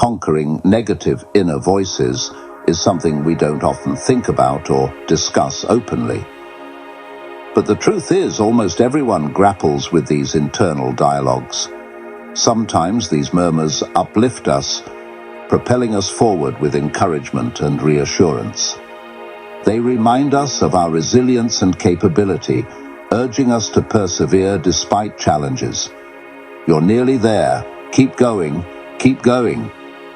conquering negative inner voices is something we don't often think about or discuss openly. But the truth is, almost everyone grapples with these internal dialogues. Sometimes these murmurs uplift us, propelling us forward with encouragement and reassurance. They remind us of our resilience and capability, urging us to persevere despite challenges. You're nearly there, keep going,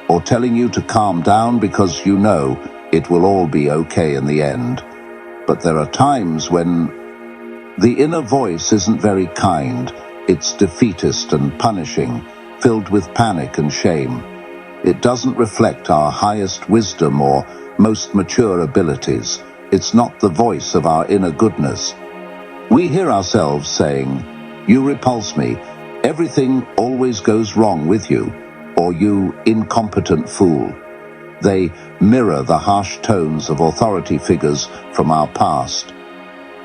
or telling you to calm down because you know it will all be okay in the end. But there are times when the inner voice isn't very kind. It's defeatist and punishing, filled with panic and shame. It doesn't reflect our highest wisdom or most mature abilities. It's not the voice of our inner goodness. We hear ourselves saying, "You repulse me, everything always goes wrong with you," or "You incompetent fool." They mirror the harsh tones of authority figures from our past,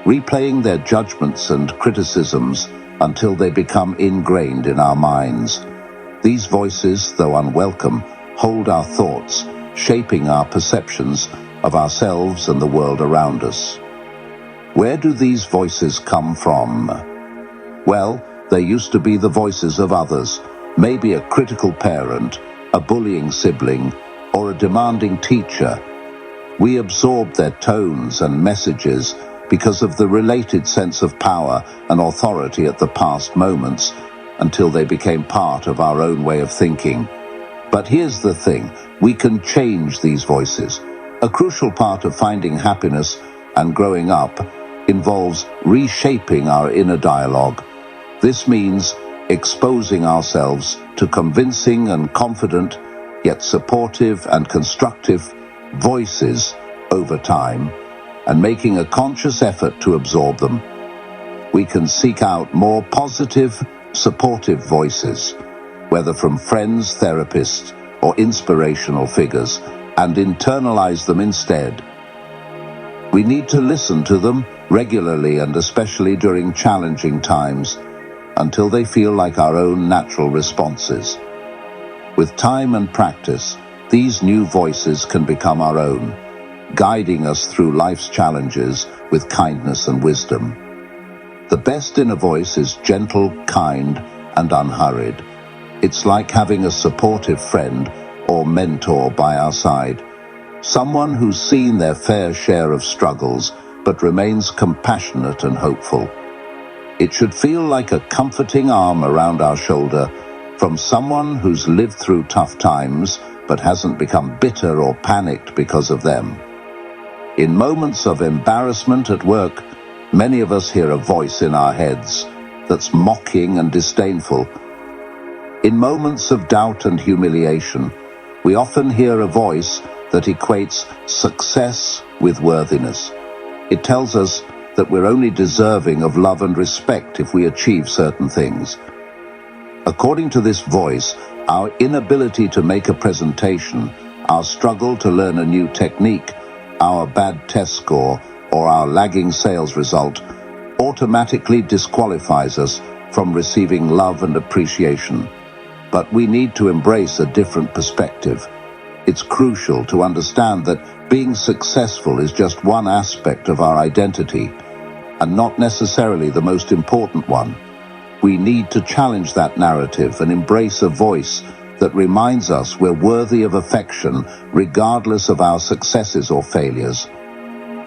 replaying their judgments and criticisms until they become ingrained in our minds. These voices, though unwelcome, hold our thoughts, shaping our perceptions of ourselves and the world around us. Where do these voices come from? Well, they used to be the voices of others, maybe a critical parent, a bullying sibling, or a demanding teacher. We absorbed their tones and messages because of the related sense of power and authority at the past moments, until they became part of our own way of thinking. But here's the thing, we can change these voices. A crucial part of finding happiness and growing up involves reshaping our inner dialogue. This means exposing ourselves to convincing and confident, yet supportive and constructive voices over time, and making a conscious effort to absorb them. We can seek out more positive, supportive voices, whether from friends, therapists, or inspirational figures, and internalize them instead. We need to listen to them regularly and especially during challenging times, until they feel like our own natural responses. With time and practice, these new voices can become our own, guiding us through life's challenges with kindness and wisdom. The best inner voice is gentle, kind, and unhurried. It's like having a supportive friend or mentor by our side, someone who's seen their fair share of struggles but remains compassionate and hopeful. It should feel like a comforting arm around our shoulder from someone who's lived through tough times but hasn't become bitter or panicked because of them. In moments of embarrassment at work, many of us hear a voice in our heads that's mocking and disdainful. In moments of doubt and humiliation, we often hear a voice that equates success with worthiness. It tells us that we're only deserving of love and respect if we achieve certain things. According to this voice, our inability to make a presentation, our struggle to learn a new technique, our bad test score, or our lagging sales result automatically disqualifies us from receiving love and appreciation. But we need to embrace a different perspective. It's crucial to understand that being successful is just one aspect of our identity, and not necessarily the most important one. We need to challenge that narrative and embrace a voice that reminds us we're worthy of affection regardless of our successes or failures.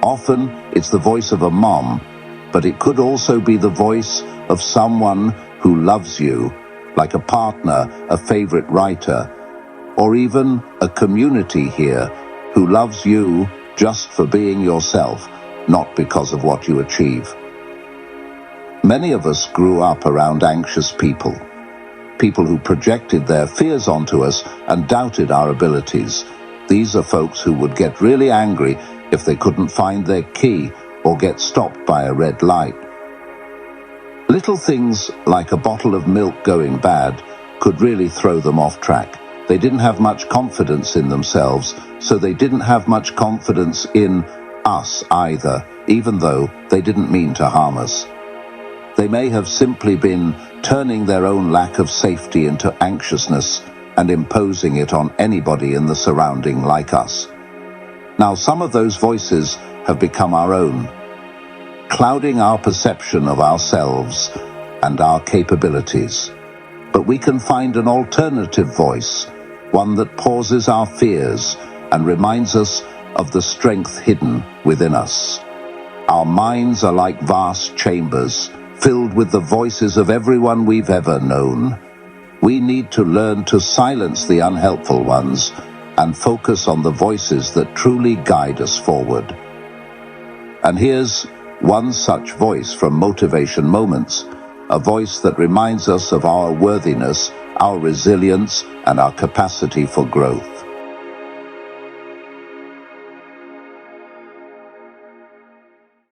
Often, it's the voice of a mom, but it could also be the voice of someone who loves you, like a partner, a favorite writer, or even a community here who loves you just for being yourself, not because of what you achieve. Many of us grew up around anxious people who projected their fears onto us and doubted our abilities. These are folks who would get really angry if they couldn't find their key or get stopped by a red light. Little things like a bottle of milk going bad could really throw them off track. They didn't have much confidence in themselves, so they didn't have much confidence in us either, even though they didn't mean to harm us. They may have simply been turning their own lack of safety into anxiousness, and imposing it on anybody in the surrounding like us. Now, some of those voices have become our own, clouding our perception of ourselves and our capabilities. But we can find an alternative voice, one that pauses our fears and reminds us of the strength hidden within us. Our minds are like vast chambers, filled with the voices of everyone we've ever known. We need to learn to silence the unhelpful ones and focus on the voices that truly guide us forward. And here's one such voice from Motivation Moments, a voice that reminds us of our worthiness, our resilience, and our capacity for growth.